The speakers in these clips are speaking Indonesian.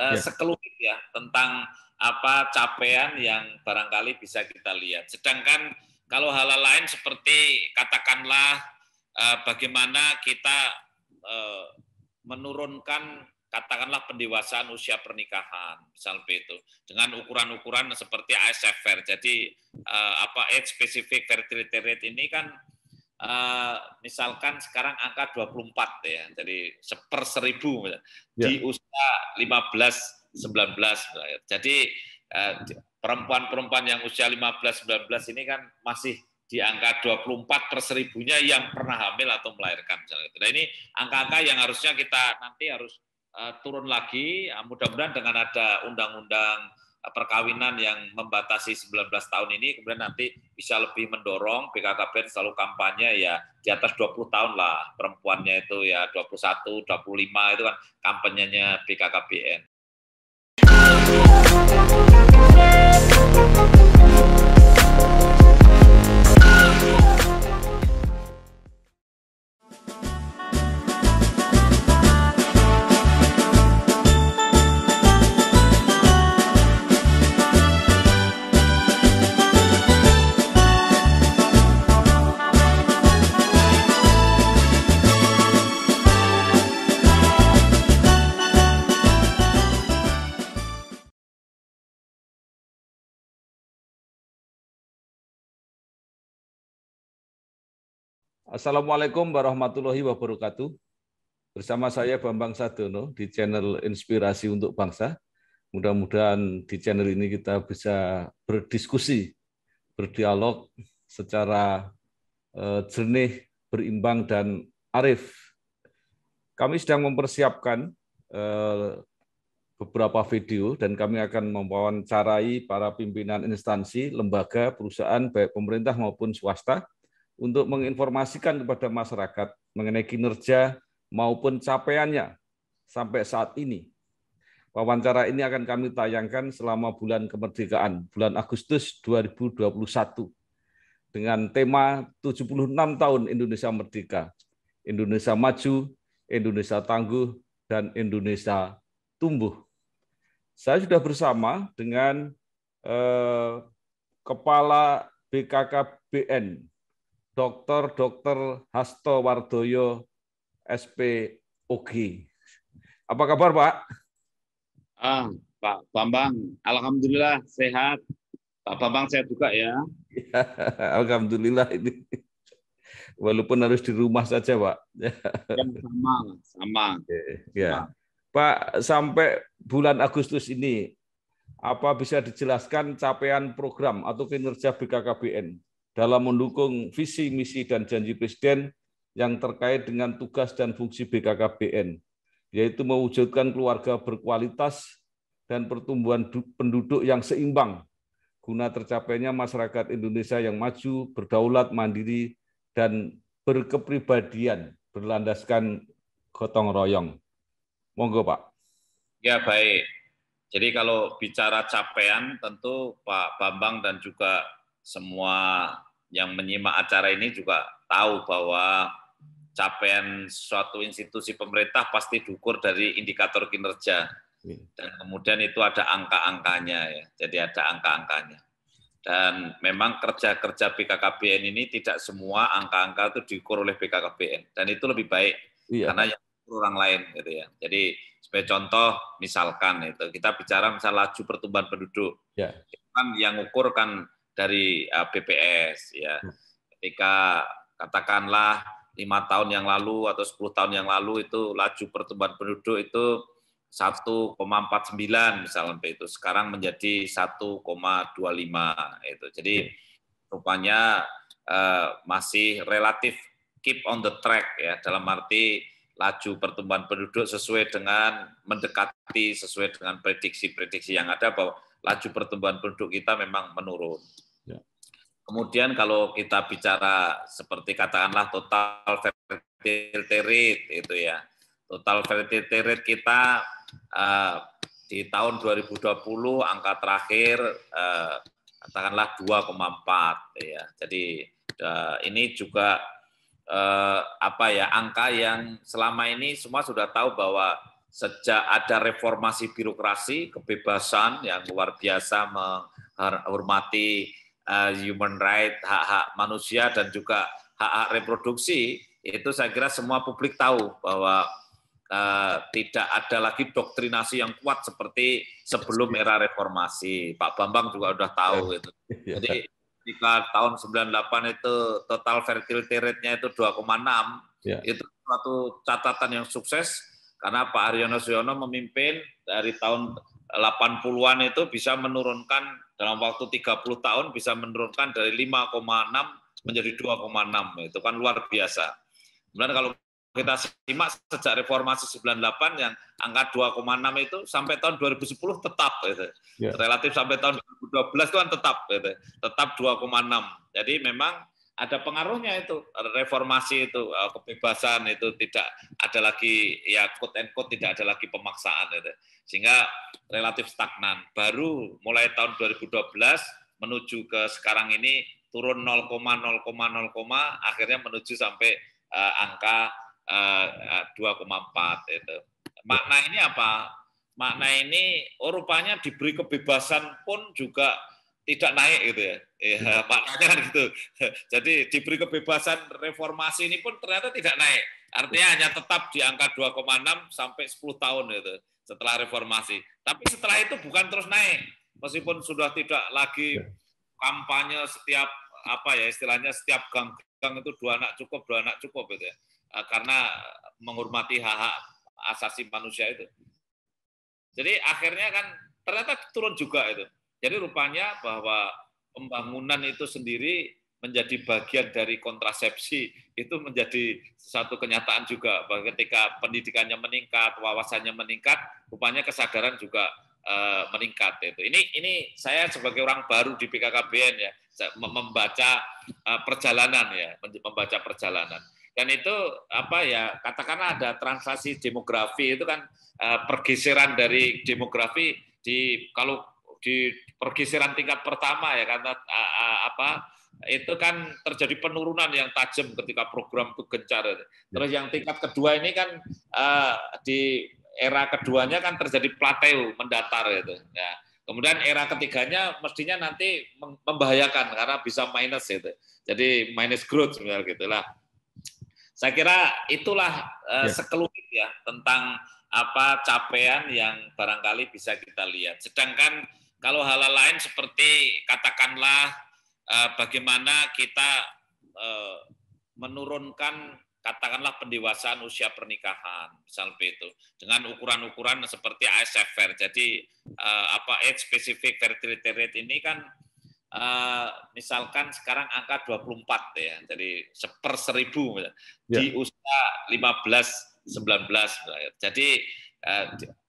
Ya. sekelumit ya tentang apa capaian yang barangkali bisa kita lihat. Sedangkan kalau hal lain seperti katakanlah bagaimana kita menurunkan katakanlah pendewasaan usia pernikahan, misalnya itu dengan ukuran-ukuran seperti ASFR. Jadi age specific fertility rate ini kan misalkan sekarang angka 24 ya, jadi per 1000 di usia 15-19. Jadi perempuan-perempuan yang usia 15-19 ini kan masih di angka 24 per 1000-nya yang pernah hamil atau melahirkan. Nah ini angka-angka yang harusnya kita nanti harus turun lagi, mudah-mudahan dengan ada undang-undang perkawinan yang membatasi 19 tahun ini, kemudian nanti bisa lebih mendorong BKKBN selalu kampanye ya di atas 20 tahun lah, perempuannya itu ya 21, 25 itu kan kampanyenya BKKBN. Assalamualaikum warahmatullahi wabarakatuh. Bersama saya Bambang Sadono di channel Inspirasi untuk Bangsa. Mudah-mudahan di channel ini kita bisa berdiskusi, berdialog secara jernih, berimbang, dan arif. Kami sedang mempersiapkan beberapa video dan kami akan mewawancarai para pimpinan instansi, lembaga, perusahaan, baik pemerintah maupun swasta, untuk menginformasikan kepada masyarakat mengenai kinerja maupun capaiannya sampai saat ini. Wawancara ini akan kami tayangkan selama bulan kemerdekaan, bulan Agustus 2021, dengan tema 76 tahun Indonesia Merdeka, Indonesia Maju, Indonesia Tangguh, dan Indonesia Tumbuh. Saya sudah bersama dengan Kepala BKKBN, Dr. Hasto Wardoyo, SPOG. Apa kabar, Pak? Pak Bambang, alhamdulillah sehat. Pak Bambang sehat juga ya? Alhamdulillah ini. Walaupun harus di rumah saja, Pak. Sama. Ya. Pak, sampai bulan Agustus ini, apa bisa dijelaskan capaian program atau kinerja BKKBN dalam mendukung visi, misi, dan janji Presiden yang terkait dengan tugas dan fungsi BKKBN, yaitu mewujudkan keluarga berkualitas dan pertumbuhan penduduk yang seimbang, guna tercapainya masyarakat Indonesia yang maju, berdaulat, mandiri, dan berkepribadian, berlandaskan gotong royong. Monggo, Pak. Ya, baik. Jadi kalau bicara capaian, tentu Pak Bambang dan juga semua yang menyimak acara ini juga tahu bahwa capaian suatu institusi pemerintah pasti diukur dari indikator kinerja. Dan kemudian itu ada angka-angkanya ya. Jadi ada angka-angkanya. Dan memang kerja-kerja BKKBN ini tidak semua angka-angka itu diukur oleh BKKBN. Dan itu lebih baik karena yang diukur orang lain gitu ya. Jadi sebagai contoh misalkan itu kita bicara misal laju pertumbuhan penduduk. Itu kan yang ukur kan dari BPS ya. Ketika katakanlah 5 tahun yang lalu atau 10 tahun yang lalu itu laju pertumbuhan penduduk itu 1,49 misalnya itu, sekarang menjadi 1,25 itu. Jadi rupanya masih relatif keep on the track ya, dalam arti laju pertumbuhan penduduk sesuai dengan mendekati sesuai dengan prediksi-prediksi yang ada bahwa laju pertumbuhan penduduk kita memang menurun. Kemudian kalau kita bicara seperti katakanlah total fertility rate itu ya. Total fertility rate kita di tahun 2020 angka terakhir katakanlah 2,4 ya. Jadi ini juga angka yang selama ini semua sudah tahu bahwa sejak ada reformasi birokrasi, kebebasan yang luar biasa menghormati human right, hak-hak manusia dan juga hak-hak reproduksi, itu saya kira semua publik tahu bahwa tidak ada lagi doktrinasi yang kuat seperti sebelum era reformasi. Pak Bambang juga udah tahu itu. Jadi ketika tahun 98 itu total fertility rate-nya itu 2,6, itu suatu catatan yang sukses karena Pak Haryono Suyono memimpin dari tahun 80-an itu bisa menurunkan dalam waktu 30 tahun bisa menurunkan dari 5,6 menjadi 2,6. Itu kan luar biasa. Kemudian kalau kita simak sejak reformasi 98 yang angka 2,6 itu sampai tahun 2010 tetap gitu. Relatif sampai tahun 2012 itu kan tetap 2,6. Jadi memang ada pengaruhnya itu reformasi itu, kebebasan itu tidak ada lagi ya quote and quote tidak ada lagi pemaksaan gitu. Sehingga relatif stagnan. Baru mulai tahun 2012 menuju ke sekarang ini turun 0,0,0, akhirnya menuju sampai angka 2,4 itu. Makna ini apa? Makna ini rupanya diberi kebebasan pun juga tidak naik gitu ya. Maknanya kan gitu. Jadi diberi kebebasan reformasi ini pun ternyata tidak naik. Artinya hanya tetap di angka 2,6 sampai 10 tahun gitu setelah reformasi. Tapi setelah itu bukan terus naik. Meskipun sudah tidak lagi kampanye setiap istilahnya setiap gang itu 2 anak cukup gitu ya. Karena menghormati hak-hak asasi manusia itu. Jadi akhirnya kan ternyata turun juga itu. Jadi rupanya bahwa pembangunan itu sendiri menjadi bagian dari kontrasepsi itu menjadi satu kenyataan juga bahwa ketika pendidikannya meningkat, wawasannya meningkat, rupanya kesadaran juga meningkat itu. Ini saya sebagai orang baru di BKKBN ya, membaca perjalanan ya, membaca perjalanan. Dan itu katakanlah ada transaksi demografi itu kan pergeseran dari demografi kalau di pergeseran tingkat pertama ya karena itu kan terjadi penurunan yang tajam ketika program itu gencar. Terus yang tingkat kedua ini kan di era keduanya kan terjadi plateau mendatar itu. Ya. Kemudian era ketiganya mestinya nanti membahayakan karena bisa minus itu. Jadi minus growth sebenarnya gitulah. Saya kira itulah sekelumit ya tentang capaian yang barangkali bisa kita lihat. Sedangkan kalau hal lain seperti katakanlah bagaimana kita menurunkan katakanlah pendewasaan usia pernikahan, misalnya itu dengan ukuran-ukuran seperti ASFR. Jadi age specific fertility rate ini kan misalkan sekarang angka 24 ya, jadi 1/1000 di usia 15-19. Jadi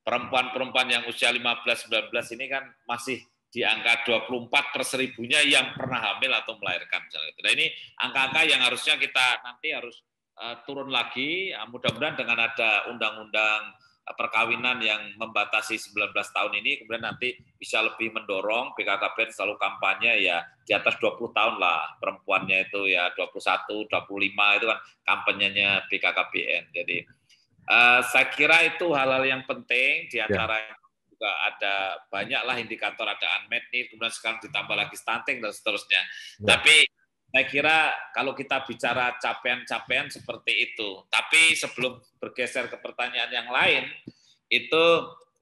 perempuan-perempuan yang usia 15-19 ini kan masih di angka 24/1000-nya yang pernah hamil atau melahirkan. Nah ini angka-angka yang harusnya kita nanti harus turun lagi, mudah-mudahan dengan ada undang-undang perkawinan yang membatasi 19 tahun ini, kemudian nanti bisa lebih mendorong BKKBN selalu kampanye ya di atas 20 tahun lah, perempuannya itu ya 21, 25 itu kan kampanyenya BKKBN. Jadi saya kira itu hal-hal yang penting, di antara juga ada banyaklah indikator, ada unmet need, kemudian sekarang ditambah lagi stunting dan seterusnya. Tapi saya kira kalau kita bicara capaian-capaian seperti itu, tapi sebelum bergeser ke pertanyaan yang lain, itu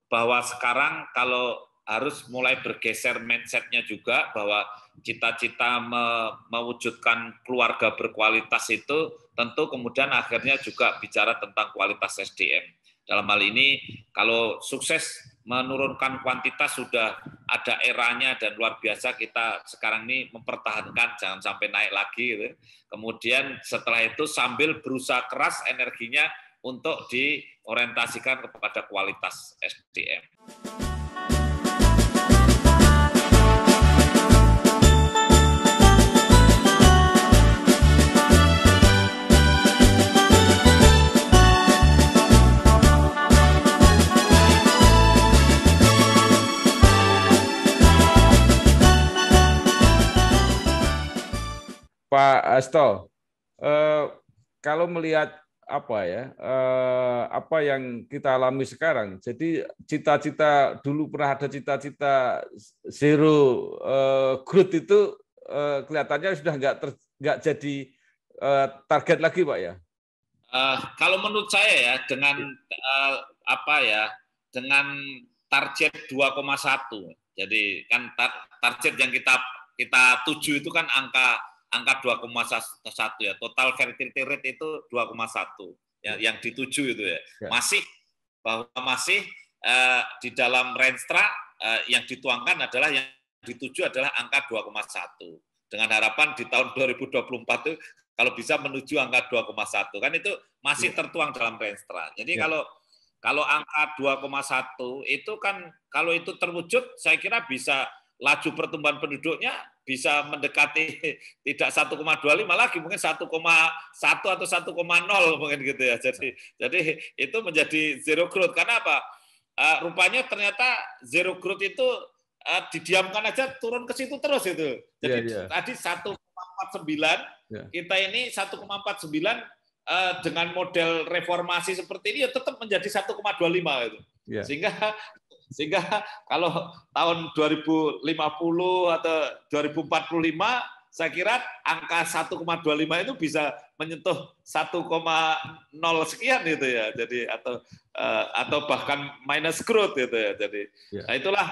bahwa sekarang kalau harus mulai bergeser mindset-nya juga bahwa cita-cita mewujudkan keluarga berkualitas itu tentu kemudian akhirnya juga bicara tentang kualitas SDM. Dalam hal ini kalau sukses menurunkan kuantitas sudah ada eranya dan luar biasa, kita sekarang ini mempertahankan jangan sampai naik lagi gitu. Kemudian setelah itu sambil berusaha keras energinya untuk diorientasikan kepada kualitas SDM. Pak Hasto, kalau melihat apa yang kita alami sekarang. Jadi cita-cita dulu pernah ada cita-cita zero growth itu kelihatannya sudah nggak jadi target lagi, Pak ya. Kalau menurut saya ya dengan dengan target 2,1. Jadi kan target yang kita tuju itu kan angka 2,1 ya. Total fertility rate itu 2,1 ya, yang dituju itu ya. Masih di dalam Renstra yang dituangkan adalah yang dituju adalah angka 2,1. Dengan harapan di tahun 2024 itu kalau bisa menuju angka 2,1 kan itu masih tertuang dalam Renstra. Jadi kalau angka 2,1 itu kan kalau itu terwujud saya kira bisa laju pertumbuhan penduduknya bisa mendekati tidak 1,25 lagi, mungkin 1,1 atau 1,0 mungkin gitu ya. Jadi itu menjadi zero growth. Karena apa? Rupanya ternyata zero growth itu didiamkan aja turun ke situ terus itu. Jadi tadi 1,49, kita ini 1,49 dengan model reformasi seperti ini ya tetap menjadi 1,25 itu. Sehingga kalau tahun 2050 atau 2045 saya kira angka 1,25 itu bisa menyentuh 1,0 sekian itu ya. Jadi atau bahkan minus growth itu ya. Jadi nah itulah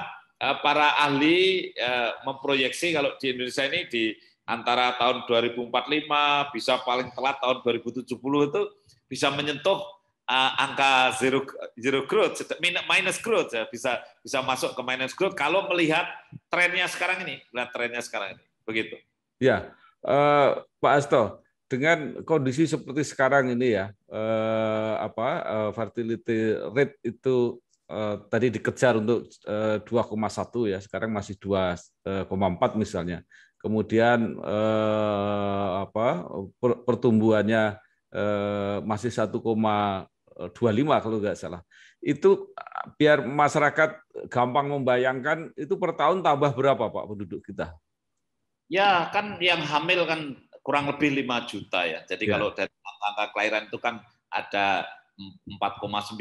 para ahli memproyeksi kalau di Indonesia ini di antara tahun 2045 bisa paling telat tahun 2070 itu bisa menyentuh angka zero growth, minus growth ya, bisa masuk ke minus growth kalau melihat trennya sekarang ini, begitu. Ya, Pak Asto, dengan kondisi seperti sekarang ini ya, fertility rate itu tadi dikejar untuk 2,1 ya, sekarang masih 2,4 misalnya. Kemudian pertumbuhannya masih 1,25 kalau nggak salah. Itu biar masyarakat gampang membayangkan itu per tahun tambah berapa Pak penduduk kita? Ya kan yang hamil kan kurang lebih 5 juta ya. Jadi kalau dari angka kelahiran itu kan ada 4,9,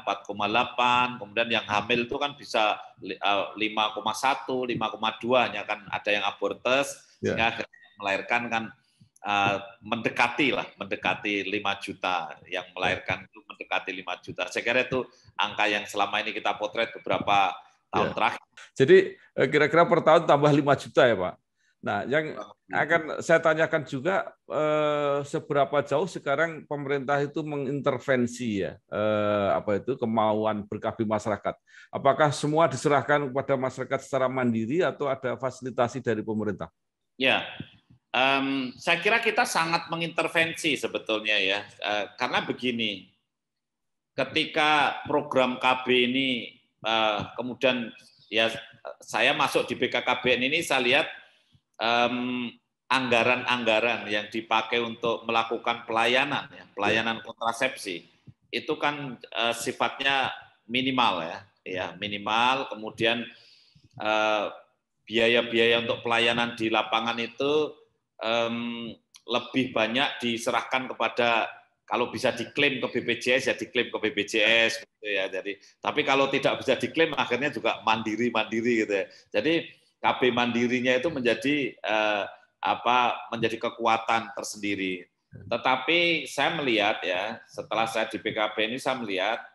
4,8, kemudian yang hamil itu kan bisa 5,1, 5,2, hanya kan ada yang abortus, sehingga melahirkan kan mendekati 5 juta, yang melahirkan itu mendekati 5 juta. Saya kira itu angka yang selama ini kita potret beberapa tahun terakhir. Jadi kira-kira per tahun tambah 5 juta ya Pak? Nah, yang akan saya tanyakan juga seberapa jauh sekarang pemerintah itu mengintervensi ya kemauan berKB masyarakat. Apakah semua diserahkan kepada masyarakat secara mandiri atau ada fasilitasi dari pemerintah? Ya, saya kira kita sangat mengintervensi sebetulnya ya, karena begini, ketika program KB ini kemudian ya saya masuk di BKKBN ini saya lihat anggaran-anggaran yang dipakai untuk melakukan pelayanan kontrasepsi itu kan sifatnya minimal ya minimal, kemudian biaya-biaya untuk pelayanan di lapangan itu lebih banyak diserahkan kepada, kalau bisa diklaim ke BPJS ya diklaim ke BPJS gitu ya. Jadi tapi kalau tidak bisa diklaim akhirnya juga mandiri gitu ya. Jadi KB mandirinya itu menjadi menjadi kekuatan tersendiri. Tetapi saya melihat ya, setelah saya di PKB ini saya melihat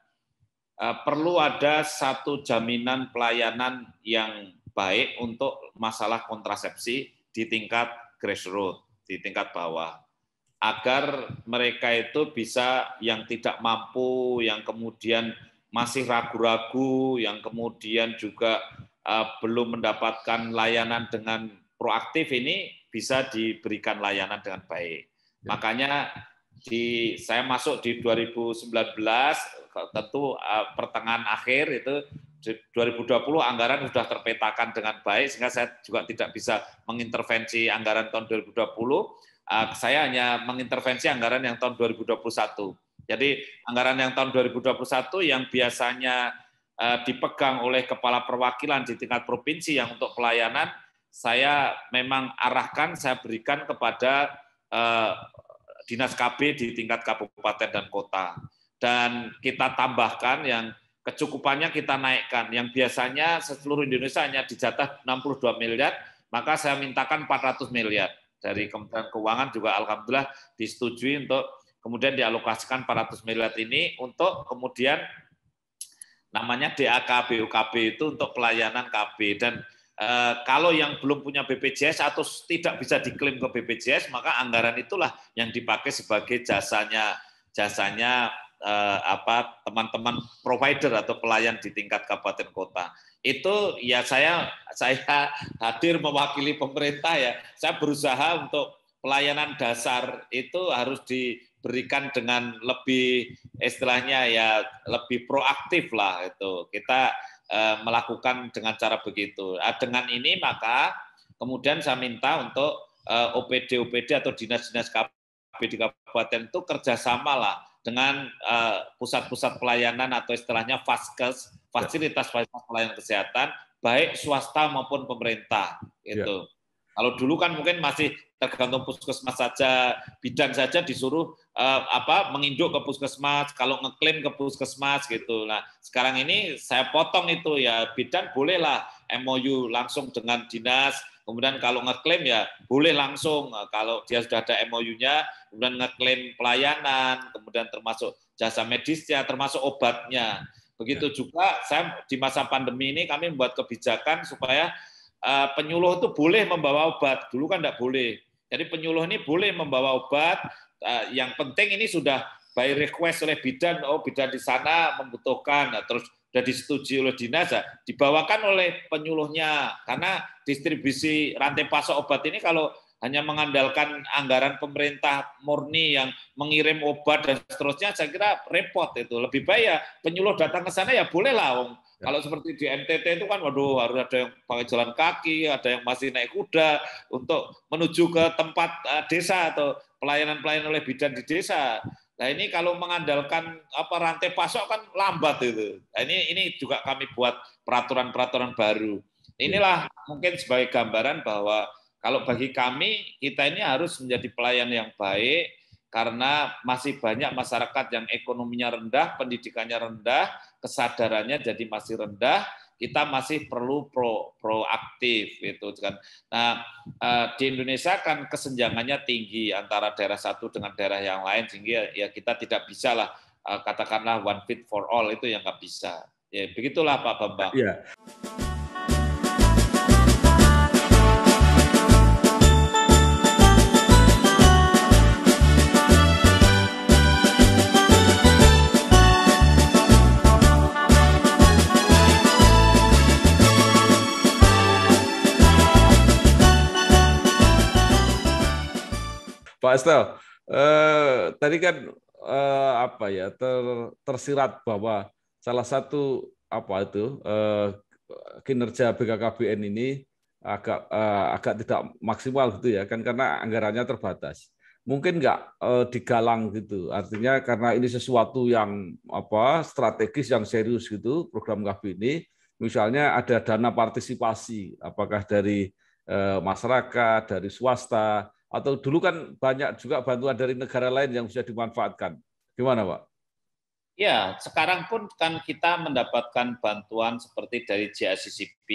perlu ada satu jaminan pelayanan yang baik untuk masalah kontrasepsi di tingkat grassroots, di tingkat bawah, agar mereka itu bisa, yang tidak mampu, yang kemudian masih ragu-ragu, yang kemudian juga belum mendapatkan layanan dengan proaktif, ini bisa diberikan layanan dengan baik. Makanya saya masuk di 2019, tentu pertengahan akhir itu 2020 anggaran sudah terpetakan dengan baik, sehingga saya juga tidak bisa mengintervensi anggaran tahun 2020. Saya hanya mengintervensi anggaran yang tahun 2021. Jadi anggaran yang tahun 2021 yang biasanya dipegang oleh kepala perwakilan di tingkat provinsi yang untuk pelayanan, saya memang arahkan, saya berikan kepada dinas KB di tingkat kabupaten dan kota. Dan kita tambahkan yang kecukupannya kita naikkan. Yang biasanya seluruh Indonesia hanya dijatah 62 miliar, maka saya mintakan 400 miliar. Dari Kementerian Keuangan juga alhamdulillah disetujui untuk kemudian dialokasikan 400 miliar ini untuk kemudian namanya DAK BUKB itu untuk pelayanan KB. Dan kalau yang belum punya BPJS atau tidak bisa diklaim ke BPJS, maka anggaran itulah yang dipakai sebagai jasanya teman-teman provider atau pelayan di tingkat kabupaten kota. Itu ya saya hadir mewakili pemerintah ya. Saya berusaha untuk pelayanan dasar itu harus diberikan dengan lebih istilahnya ya lebih proaktif lah itu. Kita melakukan dengan cara begitu. Dengan ini maka kemudian saya minta untuk OPD atau dinas-dinas KB di kabupaten itu kerjasama lah dengan pusat-pusat pelayanan atau istilahnya Faskes, fasilitas pelayanan kesehatan, baik swasta maupun pemerintah. Gitu. Kalau dulu kan mungkin masih tergantung puskesmas saja, bidan saja disuruh menginduk ke puskesmas, kalau ngeklaim ke puskesmas gitu. Nah, sekarang ini saya potong itu ya, bidan bolehlah MOU langsung dengan dinas, kemudian kalau ngeklaim ya boleh langsung, kalau dia sudah ada MOU-nya, kemudian ngeklaim pelayanan, kemudian termasuk jasa medisnya, termasuk obatnya. Begitu juga saya di masa pandemi ini kami membuat kebijakan supaya penyuluh itu boleh membawa obat. Dulu kan tidak boleh. Jadi penyuluh ini boleh membawa obat. Yang penting ini sudah by request oleh bidan. Oh, bidan di sana membutuhkan. Terus sudah disetujui oleh dinas. Dibawakan oleh penyuluhnya. Karena distribusi rantai pasok obat ini kalau hanya mengandalkan anggaran pemerintah murni yang mengirim obat dan seterusnya, saya kira repot itu. Lebih baik ya penyuluh datang ke sana ya bolehlah. Kalau seperti di NTT itu kan, waduh, harus ada yang pakai jalan kaki, ada yang masih naik kuda untuk menuju ke tempat desa atau pelayanan-pelayanan oleh bidan di desa. Nah ini kalau mengandalkan rantai pasok kan lambat itu. Nah, ini juga kami buat peraturan-peraturan baru. Inilah mungkin sebagai gambaran bahwa kalau bagi kami kita ini harus menjadi pelayan yang baik. Karena masih banyak masyarakat yang ekonominya rendah, pendidikannya rendah, kesadarannya jadi masih rendah, kita masih perlu proaktif gitu kan. Nah, di Indonesia kan kesenjangannya tinggi antara daerah satu dengan daerah yang lain, sehingga ya kita tidak bisa lah katakanlah one fit for all, itu yang nggak bisa. Ya begitulah Pak Bambang. Iya. Pak Estel, tadi kan tersirat bahwa salah satu kinerja BKKBN ini agak tidak maksimal gitu ya kan, karena anggarannya terbatas. Mungkin nggak digalang gitu, artinya karena ini sesuatu yang strategis, yang serius gitu program KB ini, misalnya ada dana partisipasi, apakah dari masyarakat, dari swasta, atau dulu kan banyak juga bantuan dari negara lain yang bisa dimanfaatkan. Gimana, Pak? Ya, sekarang pun kan kita mendapatkan bantuan seperti dari JACCP,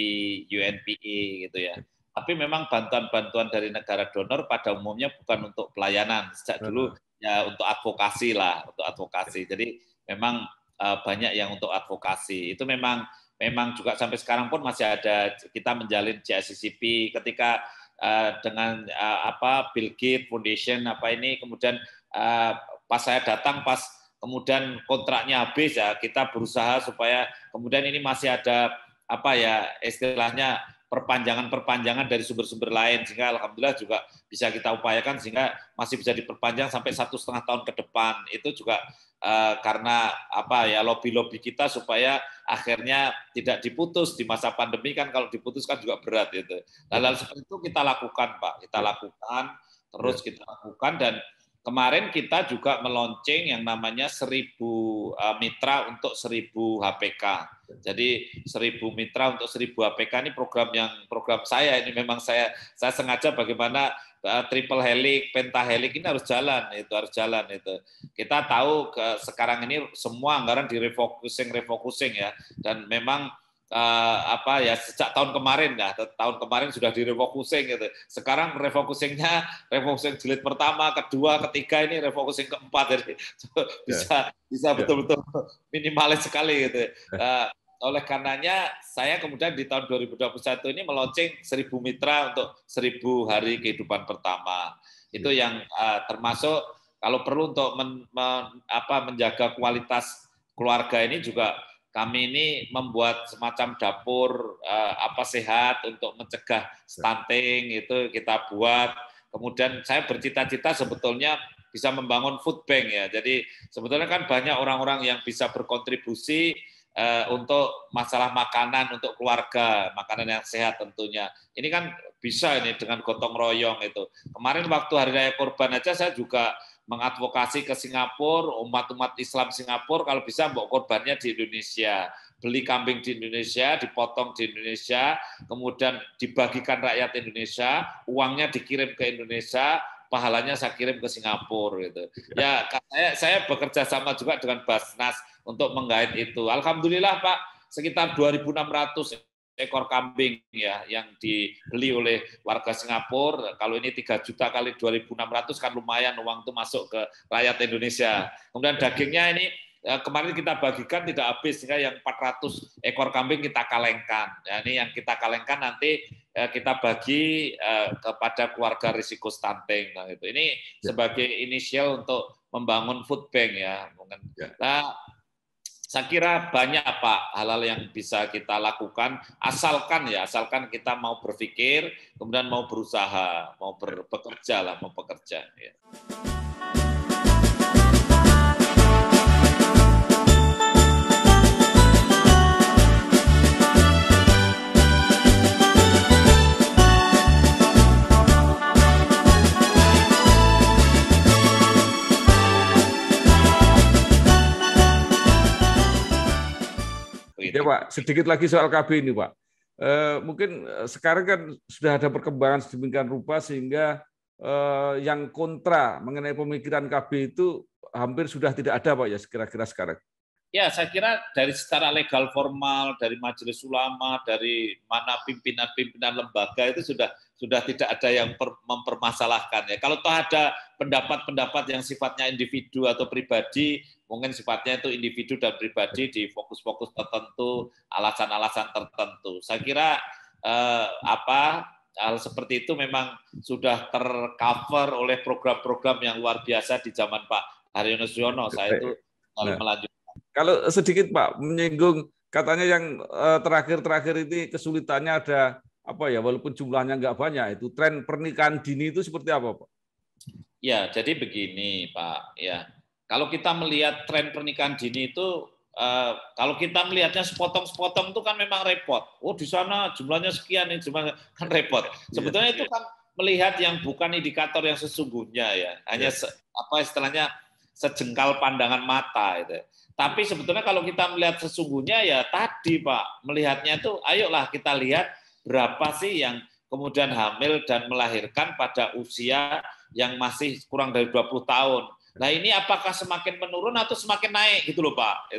UNPE gitu ya. Tapi memang bantuan-bantuan dari negara donor pada umumnya bukan untuk pelayanan. Sejak dulu ya untuk advokasi lah, untuk advokasi. Jadi memang banyak yang untuk advokasi. Itu memang juga sampai sekarang pun masih ada, kita menjalin JACCP ketika dengan Bill Gates Foundation kemudian pas saya datang pas kemudian kontraknya habis ya, kita berusaha supaya kemudian ini masih ada istilahnya perpanjangan dari sumber-sumber lain, sehingga alhamdulillah juga bisa kita upayakan sehingga masih bisa diperpanjang sampai 1,5 tahun ke depan. Itu juga karena lobby kita supaya akhirnya tidak diputus di masa pandemi, kan kalau diputuskan juga berat itu. Hal-hal seperti itu kita lakukan, Pak. Kita lakukan, terus kita lakukan, dan kemarin kita juga meluncing yang namanya 1000 mitra untuk 1000 HPK. Jadi 1000 mitra untuk 1000 HPK ini program saya, ini memang saya sengaja bagaimana triple helix, pentahelix ini harus jalan itu. Kita tahu sekarang ini semua anggaran refocusing ya, dan memang sejak tahun kemarin sudah direfocusing gitu. Sekarang refocusing jilid pertama, kedua, ketiga, ini refocusing keempat, jadi bisa betul-betul minimalis sekali gitu. Oleh karenanya saya kemudian di tahun 2021 ini meluncing 1000 mitra untuk 1000 hari kehidupan pertama. Itu yang termasuk kalau perlu untuk menjaga kualitas keluarga ini juga. Kami ini membuat semacam dapur sehat untuk mencegah stunting, itu kita buat. Kemudian saya bercita-cita sebetulnya bisa membangun food bank ya. Jadi sebetulnya kan banyak orang-orang yang bisa berkontribusi untuk masalah makanan untuk keluarga, makanan yang sehat tentunya. Ini kan bisa ini dengan gotong royong itu. Kemarin waktu Hari Raya Kurban aja saya juga mengadvokasi ke Singapura, umat-umat Islam Singapura kalau bisa bawa korbannya di Indonesia, beli kambing di Indonesia, dipotong di Indonesia, kemudian dibagikan rakyat Indonesia, uangnya dikirim ke Indonesia, pahalanya saya kirim ke Singapura gitu. Ya, saya bekerja sama juga dengan Basnas untuk menggait itu. Alhamdulillah Pak, sekitar 2.600 ekor kambing ya yang dibeli oleh warga Singapura. Kalau ini 3 juta kali 2.600 kan lumayan uang itu masuk ke rakyat Indonesia. Kemudian dagingnya ini kemarin kita bagikan tidak habis, sehingga yang 400 ekor kambing kita kalengkan. Ya, ini yang kita kalengkan nanti kita bagi kepada keluarga risiko stunting. Nah, itu. Ini sebagai inisial untuk membangun food bank ya. Nah, saya kira banyak Pak hal-hal yang bisa kita lakukan asalkan kita mau berpikir, kemudian mau berusaha, mau bekerja. Ya. Ya Pak, sedikit lagi soal KB ini Pak. Mungkin sekarang kan sudah ada perkembangan sedemikian rupa sehingga yang kontra mengenai pemikiran KB itu hampir sudah tidak ada Pak ya kira-kira sekarang. Ya, saya kira dari secara legal formal, dari majelis ulama, dari mana pimpinan-pimpinan lembaga itu sudah tidak ada yang mempermasalahkan ya. Kalau toh ada pendapat-pendapat yang sifatnya individu atau pribadi, mungkin sifatnya itu individu dan pribadi di fokus-fokus tertentu, alasan-alasan tertentu. Saya kira hal seperti itu memang sudah tercover oleh program-program yang luar biasa di zaman Pak Haryono Suyono. Saya itu melanjutkan. Kalau sedikit Pak menyinggung katanya yang terakhir-terakhir ini kesulitannya ada walaupun jumlahnya nggak banyak, itu tren pernikahan dini itu seperti apa Pak? Ya, jadi begini Pak ya. Kalau kita melihat tren pernikahan dini itu kalau kita melihatnya sepotong-sepotong itu kan memang repot. Oh, di sana jumlahnya sekian, ini jumlahnya kan repot. Sebetulnya itu kan melihat yang bukan indikator yang sesungguhnya ya. Hanya istilahnya sejengkal pandangan mata itu. Tapi sebetulnya kalau kita melihat sesungguhnya ya tadi Pak, melihatnya itu ayolah kita lihat berapa sih yang kemudian hamil dan melahirkan pada usia yang masih kurang dari 20 tahun. Nah ini apakah semakin menurun atau semakin naik gitu loh Pak.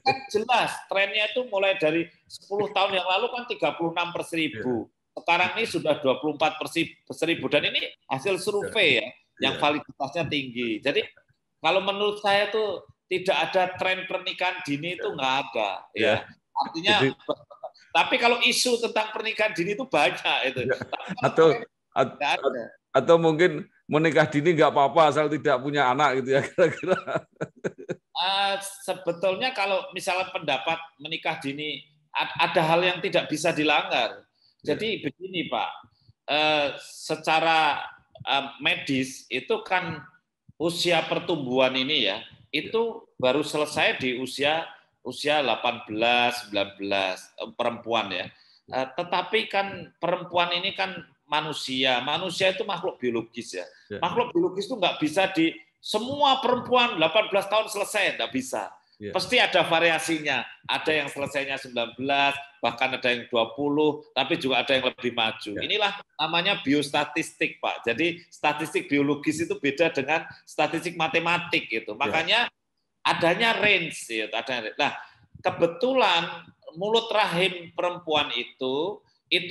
Kan jelas trennya itu mulai dari 10 tahun yang lalu kan 36/1000. Sekarang ini sudah 24/1000 dan ini hasil survei ya yang validitasnya tinggi. Jadi kalau menurut saya tuh tidak ada tren pernikahan dini itu nggak ada, ya. Artinya, tapi kalau isu tentang pernikahan dini itu banyak itu. Atau mungkin menikah dini nggak apa-apa asal tidak punya anak gitu ya kira-kira. Sebetulnya kalau misalnya pendapat menikah dini ada hal yang tidak bisa dilanggar. Jadi begini Pak, secara medis itu kan usia pertumbuhan ini ya. Itu baru selesai di usia 18, 19 perempuan ya. Tetapi kan perempuan ini kan manusia. Manusia itu makhluk biologis ya. Ya. Makhluk biologis itu nggak bisa di semua perempuan 18 tahun selesai, nggak bisa. Ya. Pasti ada variasinya. Ada yang selesainya 19, bahkan ada yang 20, tapi juga ada yang lebih maju. Ya. Inilah namanya biostatistik, Pak. Jadi statistik biologis itu beda dengan statistik matematik gitu. Makanya adanya range gitu. Nah, kebetulan mulut rahim perempuan itu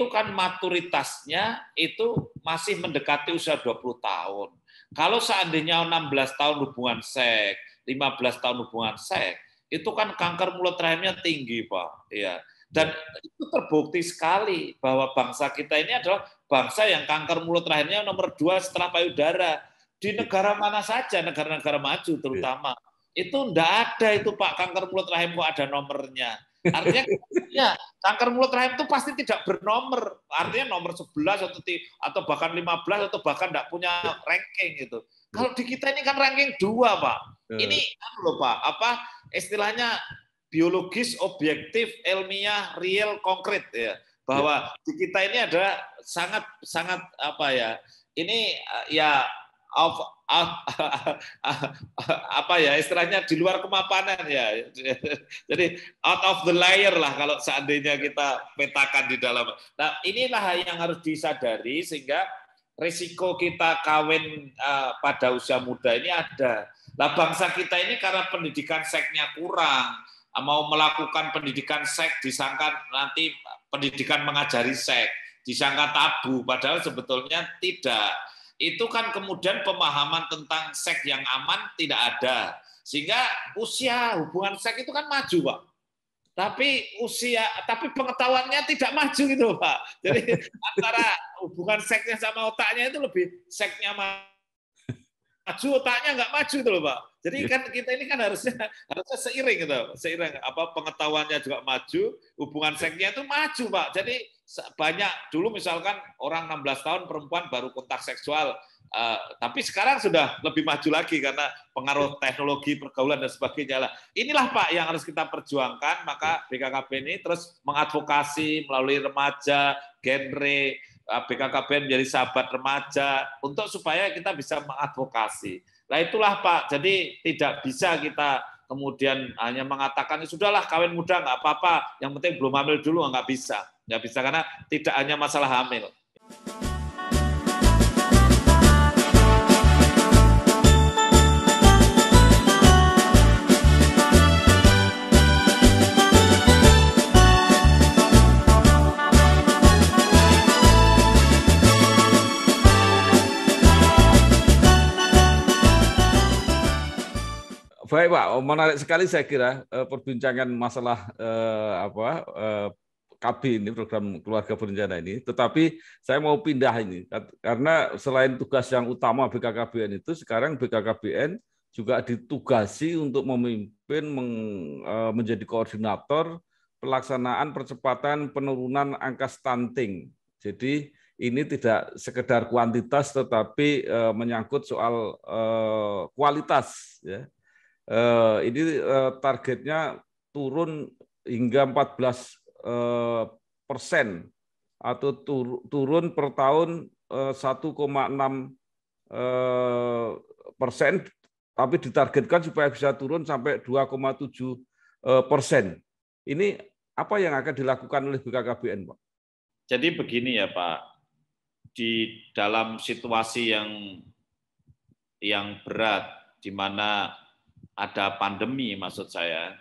kan maturitasnya itu masih mendekati usia 20 tahun. Kalau seandainya 16 tahun hubungan seks, 15 tahun hubungan seks, itu kan kanker mulut rahimnya tinggi, Pak. Ya. Dan itu terbukti sekali bahwa bangsa kita ini adalah bangsa yang kanker mulut rahimnya nomor 2 setelah payudara. Di negara mana saja, negara-negara maju terutama. Itu enggak ada itu, Pak, kanker mulut rahim kok ada nomornya. Artinya ya, kanker mulut rahim itu pasti tidak bernomor. Artinya nomor 11 atau bahkan 15 atau bahkan enggak punya ranking gitu. Kalau di kita ini kan ranking 2, Pak. Ini loh, Pak, apa istilahnya biologis, objektif, ilmiah, real, konkret ya. Bahwa di kita ini ada sangat apa ya? Ini ya apa ya istilahnya di luar kemapanan ya. Jadi out of the layer lah kalau seandainya kita petakan di dalam. Nah, inilah yang harus disadari sehingga risiko kita kawin pada usia muda ini ada. Nah, bangsa kita ini karena pendidikan seksnya kurang, mau melakukan pendidikan seks disangka nanti pendidikan mengajari seks, disangka tabu, padahal sebetulnya tidak. Itu kan kemudian pemahaman tentang seks yang aman tidak ada. Sehingga usia hubungan seks itu kan maju, Pak. Tapi pengetahuannya tidak maju gitu, Pak. Jadi antara hubungan seksnya sama otaknya itu lebih seksnya maju, otaknya nggak maju itu loh, Pak. Jadi kan kita ini kan harusnya seiring gitu, seiring apa pengetahuannya juga maju, hubungan seksnya itu maju, Pak. Jadi banyak dulu misalkan orang 16 tahun perempuan baru kontak seksual, tapi sekarang sudah lebih maju lagi karena pengaruh teknologi pergaulan dan sebagainya lah. Inilah, Pak, yang harus kita perjuangkan. Maka BKKB ini terus mengadvokasi melalui remaja, genre, BKKBN menjadi sahabat remaja untuk supaya kita bisa mengadvokasi. Nah itulah, Pak, jadi tidak bisa kita kemudian hanya mengatakan sudahlah kawin muda nggak apa-apa, yang penting belum hamil dulu, nggak bisa karena tidak hanya masalah hamil. Baik, Pak, menarik sekali saya kira perbincangan masalah KB ini, program keluarga berencana ini. Tetapi saya mau pindah ini karena selain tugas yang utama BKKBN itu, sekarang BKKBN juga ditugasi untuk memimpin menjadi koordinator pelaksanaan percepatan penurunan angka stunting. Jadi ini tidak sekedar kuantitas tetapi menyangkut soal kualitas ya. Ini targetnya turun hingga 14% atau turun per tahun 1,6%, tapi ditargetkan supaya bisa turun sampai 2,7%. Ini apa yang akan dilakukan oleh BKKBN, Pak? Jadi begini ya, Pak, di dalam situasi yang berat, di mana ada pandemi maksud saya,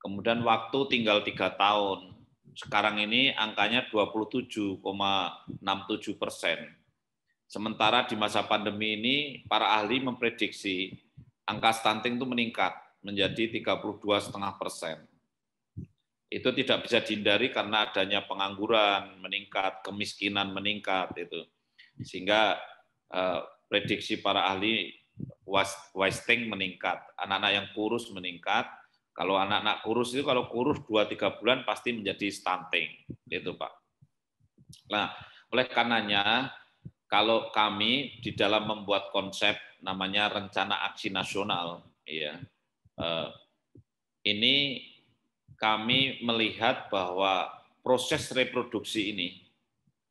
kemudian waktu tinggal 3 tahun, sekarang ini angkanya 27,67%. Sementara di masa pandemi ini, para ahli memprediksi angka stunting itu meningkat menjadi 32,5%. Itu tidak bisa dihindari karena adanya pengangguran meningkat, kemiskinan meningkat itu. Sehingga prediksi para ahli wasting meningkat, anak-anak yang kurus meningkat. Kalau anak-anak kurus itu kalau kurus 2-3 bulan pasti menjadi stunting, itu, Pak. Nah, oleh karenanya kalau kami di dalam membuat konsep namanya rencana aksi nasional, ya, ini kami melihat bahwa proses reproduksi ini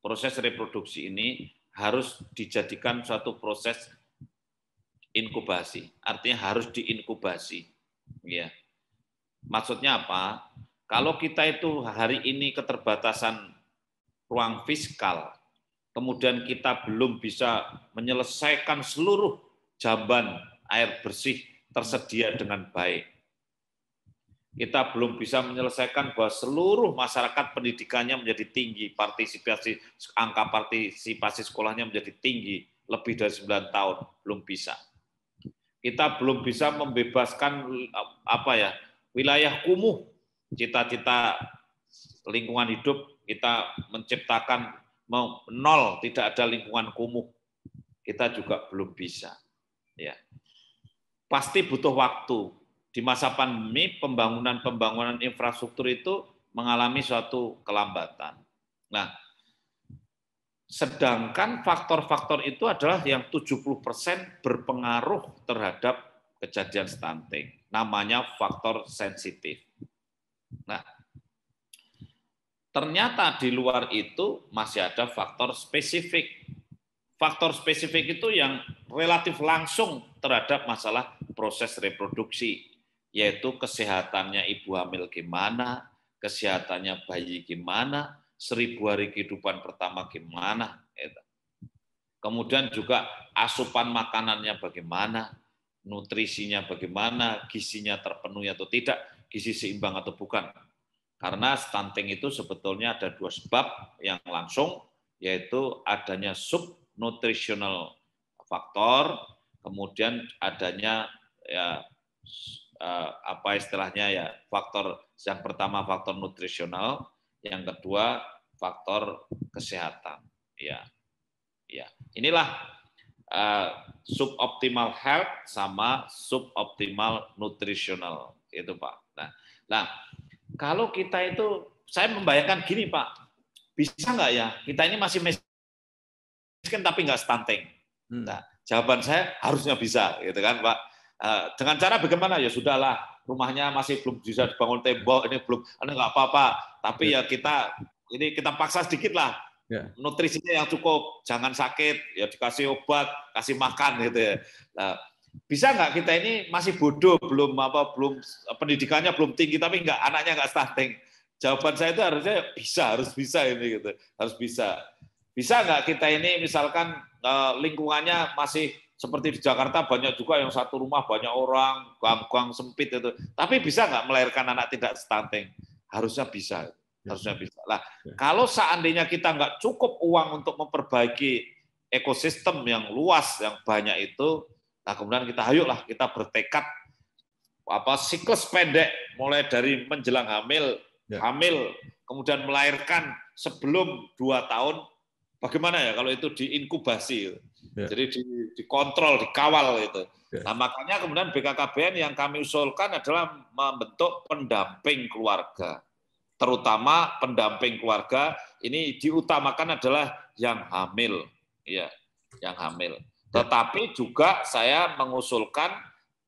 proses reproduksi ini harus dijadikan suatu proses inkubasi. Artinya harus diinkubasi. Ya. Maksudnya apa? Kalau kita itu hari ini keterbatasan ruang fiskal, kemudian kita belum bisa menyelesaikan seluruh jamban air bersih tersedia dengan baik. Kita belum bisa menyelesaikan bahwa seluruh masyarakat pendidikannya menjadi tinggi, angka partisipasi sekolahnya menjadi tinggi, lebih dari 9 tahun, belum bisa. Kita belum bisa membebaskan wilayah kumuh, cita-cita lingkungan hidup kita menciptakan nol, tidak ada lingkungan kumuh. Kita juga belum bisa. Ya. Pasti butuh waktu. Di masa pandemi, pembangunan infrastruktur itu mengalami suatu kelambatan. Nah, sedangkan faktor-faktor itu adalah yang 70% berpengaruh terhadap kejadian stunting. Namanya faktor sensitif. Nah, ternyata di luar itu masih ada faktor spesifik. Faktor spesifik itu yang relatif langsung terhadap masalah proses reproduksi, yaitu kesehatannya ibu hamil gimana, kesehatannya bayi gimana, 1000 hari kehidupan pertama gimana. Kemudian juga asupan makanannya bagaimana, nutrisinya bagaimana, gizinya terpenuhi atau tidak, gizi seimbang atau bukan. Karena stunting itu sebetulnya ada 2 sebab yang langsung, yaitu adanya subnutritional faktor, kemudian adanya faktor yang pertama faktor nutrisional, yang kedua faktor kesehatan. Ya. Inilah suboptimal health sama suboptimal nutritional itu, Pak. Nah, kalau kita itu, saya membayangkan gini, Pak, bisa nggak ya kita ini masih miskin tapi nggak stunting? Nah, jawaban saya harusnya bisa, gitu kan, Pak. Dengan cara bagaimana? Ya sudahlah, rumahnya masih belum bisa dibangun tembok, ini nggak apa-apa. Tapi ya kita paksa sedikit lah. Nutrisinya yang cukup, jangan sakit, ya dikasih obat, kasih makan gitu ya. Nah, bisa nggak kita ini masih bodoh, belum pendidikannya belum tinggi, tapi anaknya nggak stunting? Jawaban saya itu harusnya harus bisa ini gitu, harus bisa. Bisa nggak kita ini misalkan lingkungannya masih seperti di Jakarta banyak juga yang satu rumah banyak orang, gang-gang sempit itu. Tapi bisa nggak melahirkan anak tidak stunting? Harusnya bisa. Harusnya bisa. Lah, kalau seandainya kita nggak cukup uang untuk memperbaiki ekosistem yang luas, yang banyak itu, nah kemudian kita bertekad siklus pendek, mulai dari menjelang hamil, kemudian melahirkan sebelum 2 tahun, bagaimana ya kalau itu diinkubasi? Jadi dikontrol, dikawal itu. Nah, makanya kemudian BKKBN yang kami usulkan adalah membentuk pendamping keluarga. Terutama pendamping keluarga ini diutamakan adalah yang hamil, ya, yang hamil. Tetapi juga saya mengusulkan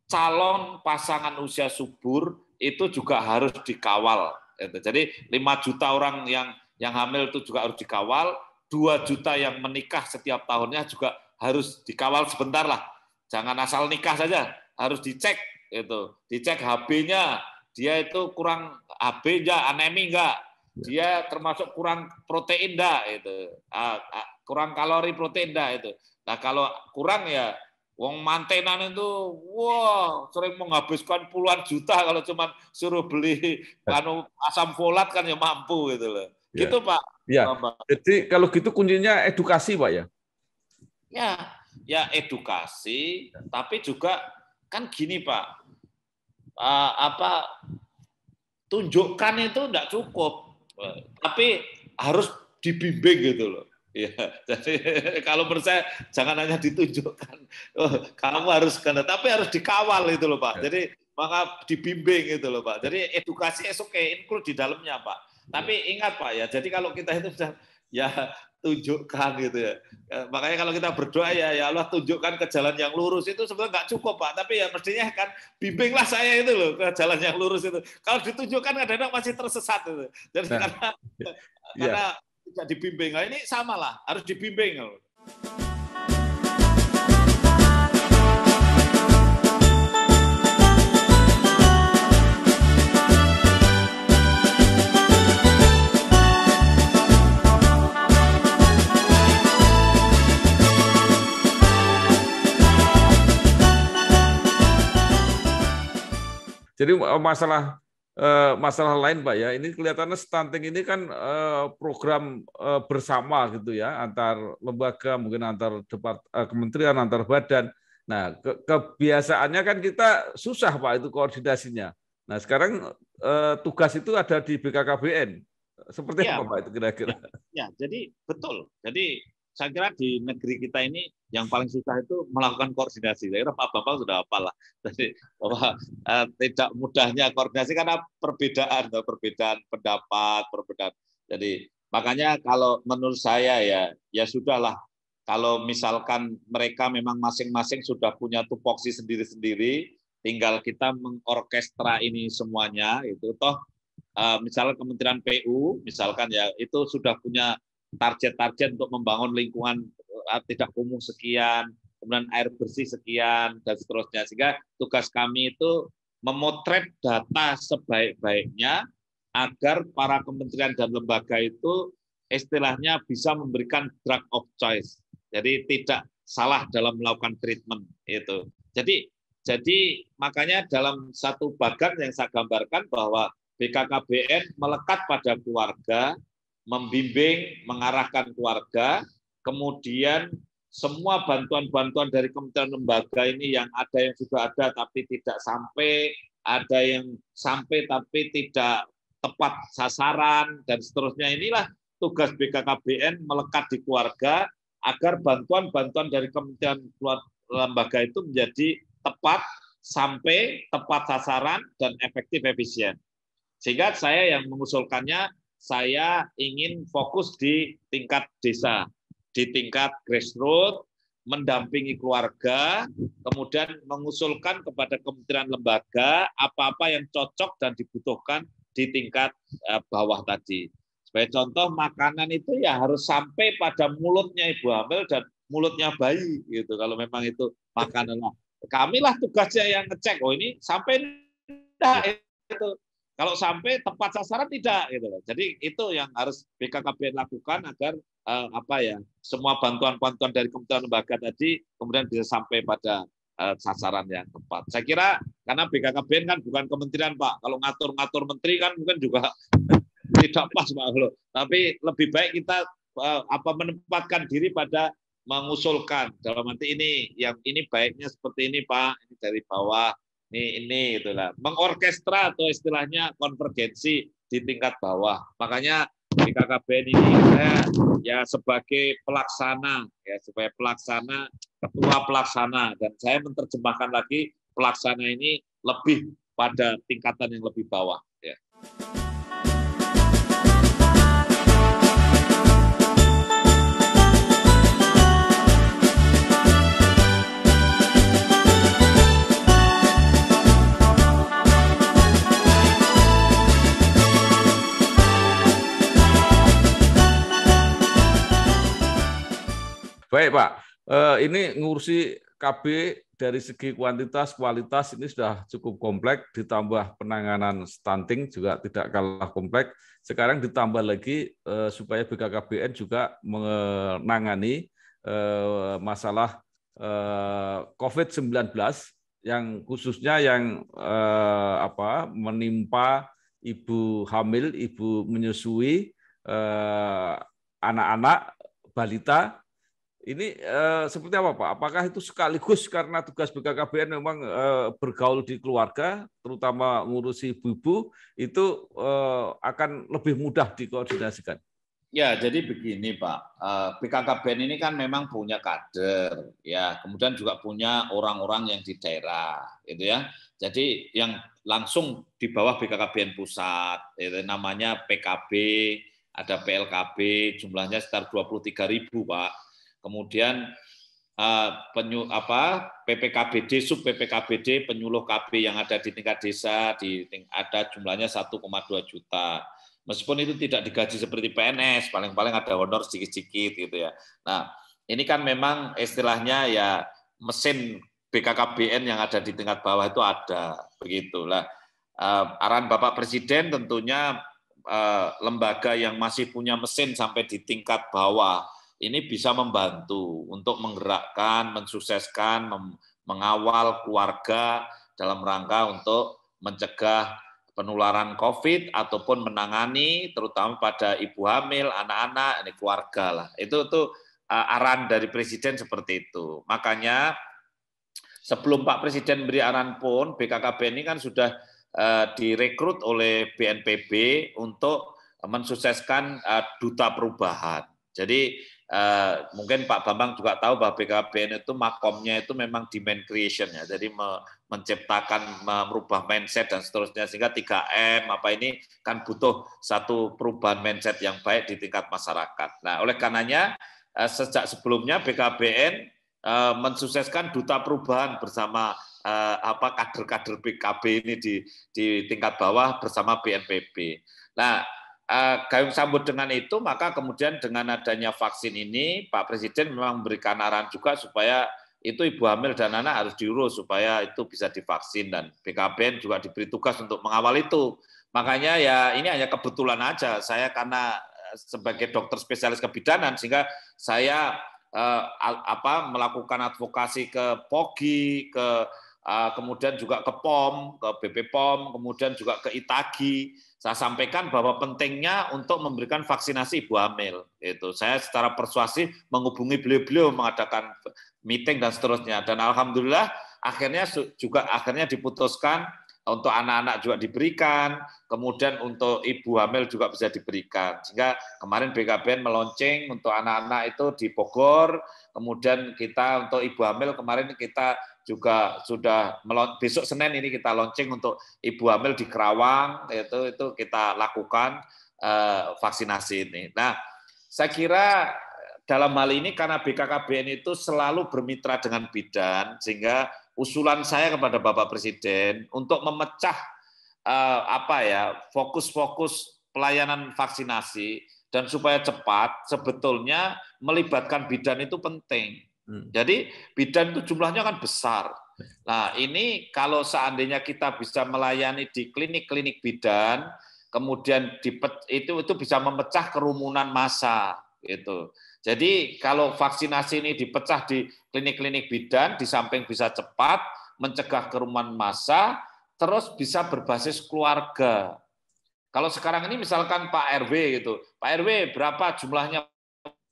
calon pasangan usia subur itu juga harus dikawal. Jadi 5 juta orang yang hamil itu juga harus dikawal, 2 juta yang menikah setiap tahunnya juga harus dikawal sebentar lah. Jangan asal nikah saja, harus dicek itu. Dicek HB-nya, dia itu kurang HB enggak, anemi enggak? Dia termasuk kurang protein enggak itu. Kurang kalori protein enggak itu. Nah, kalau kurang ya wong mantenan itu sering menghabiskan puluhan juta kalau cuma suruh beli asam folat kan ya mampu gitu loh. Gitu, Pak. Ya. Jadi kalau gitu kuncinya edukasi, Pak ya. Ya edukasi, tapi juga kan gini, Pak. Tunjukkan itu enggak cukup, tapi harus dibimbing gitu loh. Ya, jadi kalau menurut saya jangan hanya ditunjukkan, kamu harus tapi harus dikawal itu loh, Pak. Jadi maka dibimbing gitu loh, Pak. Jadi edukasi include di dalamnya, Pak. Tapi ingat, Pak ya. Jadi kalau kita itu ya tunjukkan gitu ya. Makanya kalau kita berdoa ya Allah tunjukkan ke jalan yang lurus, itu sebenarnya nggak cukup, Pak. Tapi ya mestinya kan bimbinglah saya itu loh ke jalan yang lurus itu. Kalau ditunjukkan kadang-kadang masih tersesat itu. Jadi karena tidak dibimbing. Nah, ini samalah, harus dibimbing. Jadi masalah lain Pak ya, ini kelihatannya stunting ini kan program bersama gitu ya, antar lembaga, mungkin antar kementerian, antar badan. Nah, kebiasaannya kan kita susah Pak itu koordinasinya. Nah, sekarang tugas itu ada di BKKBN. Seperti apa Pak itu kira-kira? Ya, jadi betul. Jadi saya kira di negeri kita ini yang paling susah itu melakukan koordinasi. Saya kira Pak Bambang sudah hafal lah. Jadi bahwa tidak mudahnya koordinasi karena perbedaan pendapat, perbedaan. Jadi makanya kalau menurut saya ya sudahlah. Kalau misalkan mereka memang masing-masing sudah punya tupoksi sendiri-sendiri, tinggal kita mengorkestra ini semuanya. Itu toh misalnya Kementerian PU, misalkan ya itu sudah punya target-target untuk membangun lingkungan tidak kumuh sekian, kemudian air bersih sekian, dan seterusnya. Sehingga tugas kami itu memotret data sebaik-baiknya agar para kementerian dan lembaga itu istilahnya bisa memberikan drug of choice. Jadi tidak salah dalam melakukan treatment itu. Jadi makanya dalam satu bagan yang saya gambarkan bahwa BKKBN melekat pada keluarga, membimbing, mengarahkan keluarga, kemudian semua bantuan-bantuan dari kementerian lembaga ini yang ada yang sudah ada tapi tidak sampai, ada yang sampai tapi tidak tepat sasaran, dan seterusnya. Inilah tugas BKKBN melekat di keluarga agar bantuan-bantuan dari kementerian lembaga itu menjadi tepat, sampai, tepat sasaran, dan efektif efisien. Sehingga saya yang mengusulkannya, saya ingin fokus di tingkat desa, di tingkat grassroots, mendampingi keluarga, kemudian mengusulkan kepada kementerian lembaga apa-apa yang cocok dan dibutuhkan di tingkat bawah tadi. Sebagai contoh, makanan itu ya harus sampai pada mulutnya ibu hamil dan mulutnya bayi, gitu. Kalau memang itu makanan, kamilah tugasnya yang ngecek. Oh ini sampai enggak itu. Kalau sampai tepat sasaran tidak, gitu loh. Jadi itu yang harus BKKBN lakukan agar semua bantuan-bantuan dari kementerian lembaga tadi kemudian bisa sampai pada sasaran yang tepat. Saya kira karena BKKBN kan bukan kementerian Pak. Kalau ngatur-ngatur menteri kan mungkin juga tidak pas Pak. Tapi lebih baik kita menempatkan diri pada mengusulkan dalam arti ini, yang ini baiknya seperti ini Pak, ini dari bawah. Ini itulah mengorkestra atau istilahnya konvergensi di tingkat bawah. Makanya BKKBN ini saya ya sebagai pelaksana, ketua pelaksana, dan saya menerjemahkan lagi pelaksana ini lebih pada tingkatan yang lebih bawah. Ya. Baik Pak, ini ngurusi KB dari segi kuantitas, kualitas ini sudah cukup kompleks, ditambah penanganan stunting juga tidak kalah kompleks. Sekarang ditambah lagi supaya BKKBN juga menangani masalah COVID-19 yang khususnya yang menimpa ibu hamil, ibu menyusui, anak-anak, balita. Ini seperti apa Pak? Apakah itu sekaligus karena tugas BKKBN memang bergaul di keluarga, terutama ngurusi ibu-ibu, itu akan lebih mudah dikoordinasikan? Ya, jadi begini Pak, BKKBN ini kan memang punya kader, ya, kemudian juga punya orang-orang yang di daerah, gitu ya. Jadi yang langsung di bawah BKKBN pusat, itu namanya PKB, ada PLKB, jumlahnya sekitar 23.000 Pak. Kemudian PPKBD, sub PPKBD, penyuluh KB yang ada di tingkat desa, ada jumlahnya 1,2 juta. Meskipun itu tidak digaji seperti PNS, paling-paling ada honor sedikit-sedikit gitu ya. Nah, ini kan memang istilahnya ya mesin BKKBN yang ada di tingkat bawah itu ada, begitulah. Arahan Bapak Presiden tentunya lembaga yang masih punya mesin sampai di tingkat bawah ini bisa membantu untuk menggerakkan, mensukseskan, mengawal keluarga dalam rangka untuk mencegah penularan COVID ataupun menangani terutama pada ibu hamil, anak-anak, ini keluarga lah. Itu tuh arahan dari Presiden seperti itu. Makanya sebelum Pak Presiden beri arahan pun BKKBN ini kan sudah direkrut oleh BNPB untuk mensukseskan duta perubahan. Jadi mungkin Pak Bambang juga tahu bahwa BKKBN itu makomnya itu memang demand creation ya. Jadi menciptakan, merubah mindset dan seterusnya, sehingga 3M apa ini kan butuh satu perubahan mindset yang baik di tingkat masyarakat. Nah, oleh karenanya sejak sebelumnya BKKBN mensukseskan duta perubahan bersama kader-kader PKB ini di tingkat bawah bersama BNPB. Nah, gayung sambut dengan itu, maka kemudian dengan adanya vaksin ini, Pak Presiden memang memberikan arahan juga supaya itu ibu hamil dan anak harus diurus supaya itu bisa divaksin, dan BKBN juga diberi tugas untuk mengawal itu. Makanya ya ini hanya kebetulan aja, saya karena sebagai dokter spesialis kebidanan sehingga saya melakukan advokasi ke POGI, kemudian juga ke POM, ke BP POM, kemudian juga ke ITAGI. Saya sampaikan bahwa pentingnya untuk memberikan vaksinasi ibu hamil. Itu saya secara persuasif menghubungi beliau-beliau, mengadakan meeting dan seterusnya. Dan alhamdulillah akhirnya diputuskan untuk anak-anak juga diberikan, kemudian untuk ibu hamil juga bisa diberikan. Sehingga kemarin BKBN meluncing untuk anak-anak itu di Bogor, kemudian kita untuk ibu hamil kemarin kita juga sudah besok Senin ini kita launching untuk ibu hamil di Kerawang, itu kita lakukan vaksinasi ini. Nah, saya kira dalam hal ini karena BKKBN itu selalu bermitra dengan bidan, sehingga usulan saya kepada Bapak Presiden untuk memecah fokus-fokus pelayanan vaksinasi dan supaya cepat, sebetulnya melibatkan bidan itu penting. Jadi bidan itu jumlahnya kan besar. Nah, ini kalau seandainya kita bisa melayani di klinik-klinik bidan, kemudian itu bisa memecah kerumunan massa gitu. Jadi kalau vaksinasi ini dipecah di klinik-klinik bidan, di samping bisa cepat mencegah kerumunan massa, terus bisa berbasis keluarga. Kalau sekarang ini misalkan Pak RW gitu, Pak RW berapa jumlahnya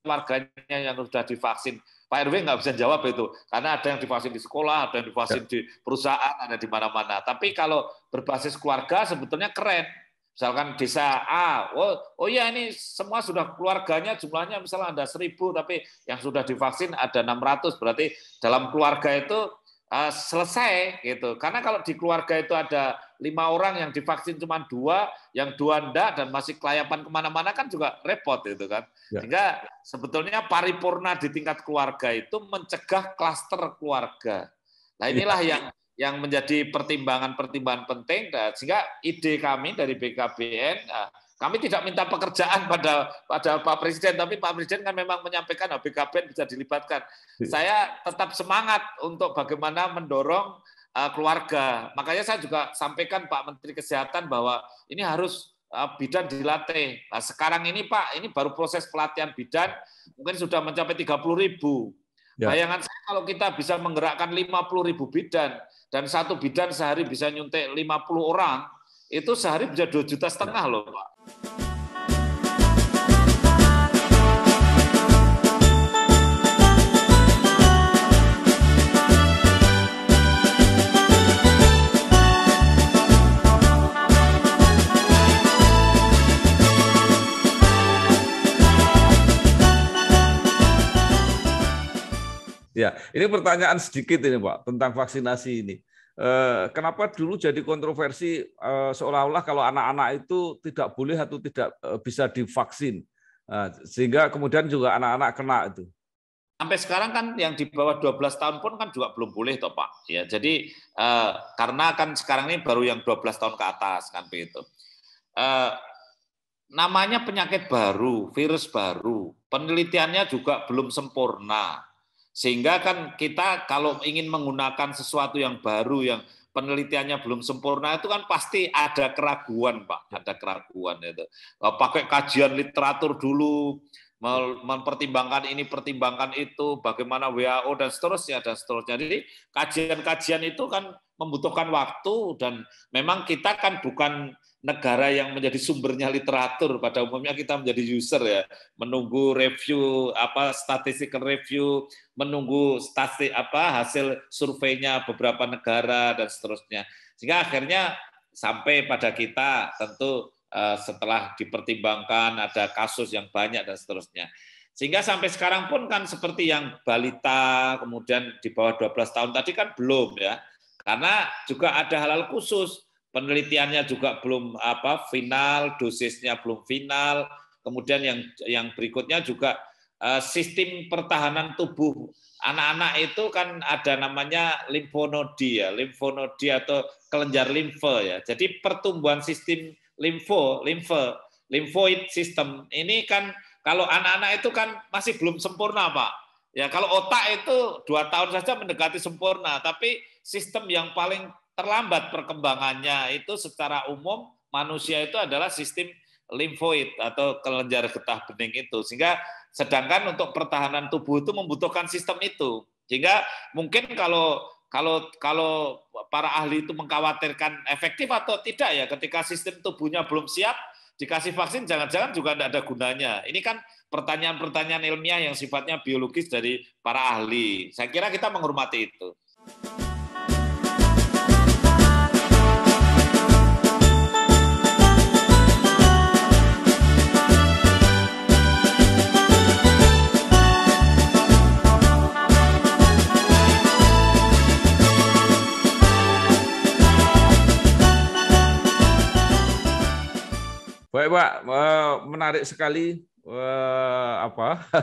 keluarganya yang sudah divaksin? Pak RW nggak bisa jawab itu, karena ada yang divaksin di sekolah, ada yang divaksin di perusahaan, ada di mana-mana. Tapi kalau berbasis keluarga sebetulnya keren. Misalkan desa A, oh ya ini semua sudah keluarganya jumlahnya misalnya ada 1.000, tapi yang sudah divaksin ada 600, berarti dalam keluarga itu selesai gitu. Karena kalau di keluarga itu ada 5 orang yang divaksin cuma 2, yang 2 enggak dan masih kelayapan kemana-mana kan juga repot itu kan. Sehingga sebetulnya paripurna di tingkat keluarga itu mencegah klaster keluarga. Nah inilah yang menjadi pertimbangan-pertimbangan penting, sehingga ide kami dari BKBN, kami tidak minta pekerjaan pada Pak Presiden, tapi Pak Presiden kan memang menyampaikan BKBN bisa dilibatkan. Saya tetap semangat untuk bagaimana mendorong keluarga. Makanya saya juga sampaikan Pak Menteri Kesehatan bahwa ini harus bidan dilatih. Nah, sekarang ini Pak, ini baru proses pelatihan bidan, mungkin sudah mencapai 30.000. Bayangan saya kalau kita bisa menggerakkan 50.000 bidan, dan satu bidan sehari bisa nyuntik 50 orang, itu sehari bisa 2,5 juta loh Pak. Ya, ini pertanyaan sedikit ini Pak tentang vaksinasi ini. Kenapa dulu jadi kontroversi seolah-olah kalau anak-anak itu tidak boleh atau tidak bisa divaksin, sehingga kemudian juga anak-anak kena itu. Sampai sekarang kan yang di bawah 12 tahun pun kan juga belum boleh toh Pak. Ya, jadi karena kan sekarang ini baru yang 12 tahun ke atas kan begitu. namanya penyakit baru, virus baru, penelitiannya juga belum sempurna. Sehingga kan kita kalau ingin menggunakan sesuatu yang baru, yang penelitiannya belum sempurna, itu kan pasti ada keraguan, Pak. Ada keraguan itu. Pakai kajian literatur dulu, mempertimbangkan ini, pertimbangkan itu, bagaimana WHO dan seterusnya dan seterusnya. Jadi kajian-kajian itu kan membutuhkan waktu, dan memang kita kan bukan negara yang menjadi sumbernya literatur. Pada umumnya kita menjadi user ya, menunggu review statistical review, menunggu hasil surveinya beberapa negara dan seterusnya. Sehingga akhirnya sampai pada kita tentu setelah dipertimbangkan ada kasus yang banyak dan seterusnya. Sehingga sampai sekarang pun kan seperti yang balita kemudian di bawah 12 tahun tadi kan belum ya. Karena juga ada hal-hal khusus. Penelitiannya juga belum final, dosisnya belum final. Kemudian yang berikutnya juga sistem pertahanan tubuh anak-anak itu kan ada namanya limfonodi ya, limfonodi atau kelenjar limfe ya. Jadi pertumbuhan sistem limfoid sistem ini kan kalau anak-anak itu kan masih belum sempurna, Pak. Ya kalau otak itu 2 tahun saja mendekati sempurna, tapi sistem yang paling terlambat perkembangannya itu secara umum manusia itu adalah sistem limfoid atau kelenjar getah bening itu. Sehingga sedangkan untuk pertahanan tubuh itu membutuhkan sistem itu. Sehingga mungkin kalau para ahli itu mengkhawatirkan efektif atau tidak ya ketika sistem tubuhnya belum siap dikasih vaksin jangan-jangan juga tidak ada gunanya. Ini kan pertanyaan-pertanyaan ilmiah yang sifatnya biologis dari para ahli. Saya kira kita menghormati itu. Baik Pak, menarik sekali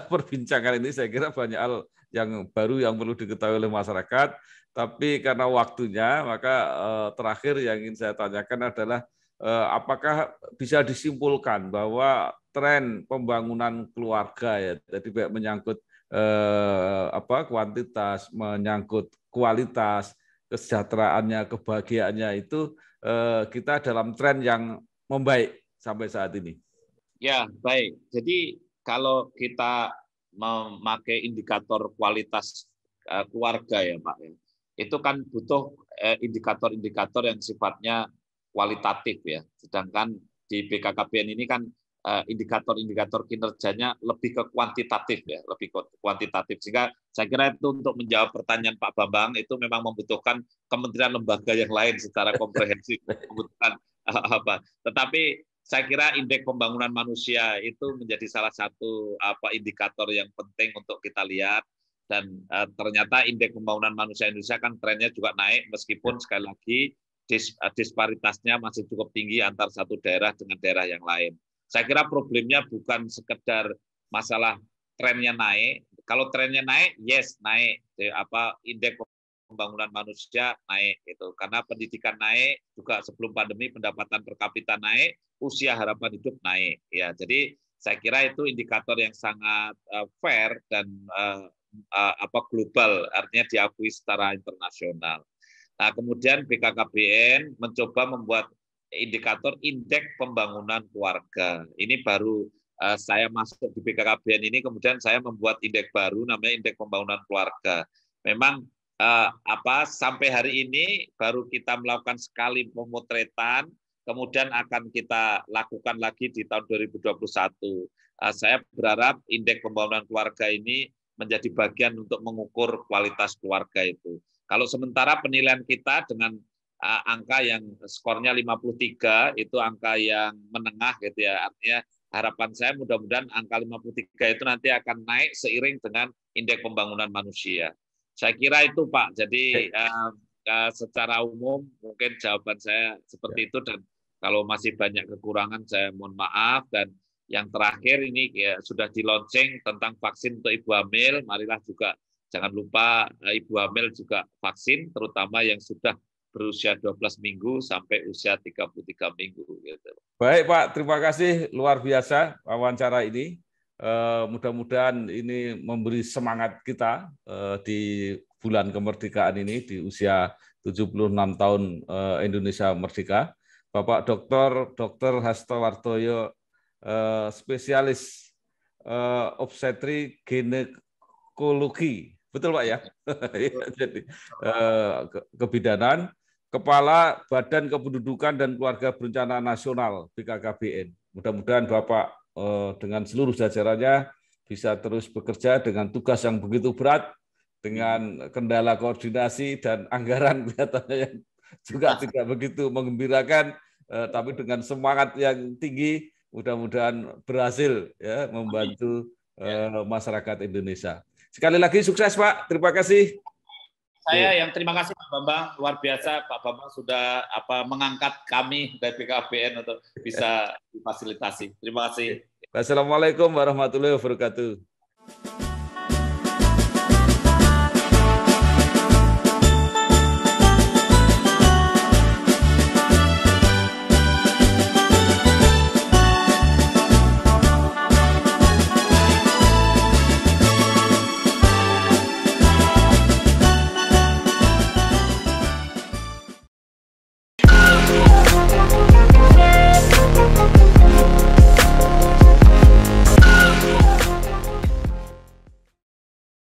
perbincangan ini. Saya kira banyak hal yang baru yang perlu diketahui oleh masyarakat. Tapi karena waktunya, maka terakhir yang ingin saya tanyakan adalah apakah bisa disimpulkan bahwa tren pembangunan keluarga ya, jadi baik menyangkut kuantitas, menyangkut kualitas, kesejahteraannya, kebahagiaannya itu kita dalam tren yang membaik sampai saat ini. Ya, baik. Jadi kalau kita memakai indikator kualitas keluarga ya Pak, itu kan butuh indikator-indikator yang sifatnya kualitatif ya. Sedangkan di BKKBN ini kan indikator-indikator kinerjanya lebih ke kuantitatif ya, lebih ke kuantitatif. Sehingga saya kira itu untuk menjawab pertanyaan Pak Bambang itu memang membutuhkan kementerian lembaga yang lain secara komprehensif membutuhkan Tetapi saya kira indeks pembangunan manusia itu menjadi salah satu indikator yang penting untuk kita lihat, dan ternyata indeks pembangunan manusia Indonesia kan trennya juga naik meskipun sekali lagi disparitasnya masih cukup tinggi antar satu daerah dengan daerah yang lain. Saya kira problemnya bukan sekedar masalah trennya naik. Kalau trennya naik, yes naik. Indeks pembangunan manusia naik itu karena pendidikan naik, juga sebelum pandemi pendapatan per kapita naik, usia harapan hidup naik ya. Jadi saya kira itu indikator yang sangat fair dan global, artinya diakui secara internasional. Nah, kemudian BKKBN mencoba membuat indikator indeks pembangunan keluarga. Ini baru saya masuk di BKKBN ini, kemudian saya membuat indeks baru namanya indeks pembangunan keluarga. Memang sampai hari ini baru kita melakukan sekali pemotretan, kemudian akan kita lakukan lagi di tahun 2021. Saya berharap indeks pembangunan keluarga ini menjadi bagian untuk mengukur kualitas keluarga itu. Kalau sementara penilaian kita dengan angka yang skornya 53 itu angka yang menengah gitu ya. Artinya harapan saya mudah-mudahan angka 53 itu nanti akan naik seiring dengan indeks pembangunan manusia. Saya kira itu Pak. Jadi secara umum mungkin jawaban saya seperti itu, dan kalau masih banyak kekurangan saya mohon maaf. Dan yang terakhir ini ya, sudah di launching tentang vaksin untuk ibu hamil. Marilah juga jangan lupa ibu hamil juga vaksin, terutama yang sudah berusia 12 minggu sampai usia 33 minggu. Gitu. Baik Pak, terima kasih luar biasa wawancara ini. Mudah-mudahan ini memberi semangat kita di bulan kemerdekaan ini di usia 76 tahun Indonesia Merdeka. Bapak Dr. Hasto Wartoyo, spesialis obstetri ginekologi, betul Pak ya? Jadi kebidanan, Kepala Badan Kependudukan dan Keluarga Berencana Nasional BKKBN. Mudah-mudahan Bapak dengan seluruh jajarannya bisa terus bekerja dengan tugas yang begitu berat, dengan kendala koordinasi dan anggaran kelihatannya yang juga tidak begitu menggembirakan, tapi dengan semangat yang tinggi, mudah-mudahan berhasil ya membantu masyarakat Indonesia. Sekali lagi sukses Pak, terima kasih. Saya yang terima kasih Pak Bambang, luar biasa Pak Bambang sudah mengangkat kami dari BKKBN untuk bisa difasilitasi. Terima kasih. Wassalamualaikum warahmatullahi wabarakatuh.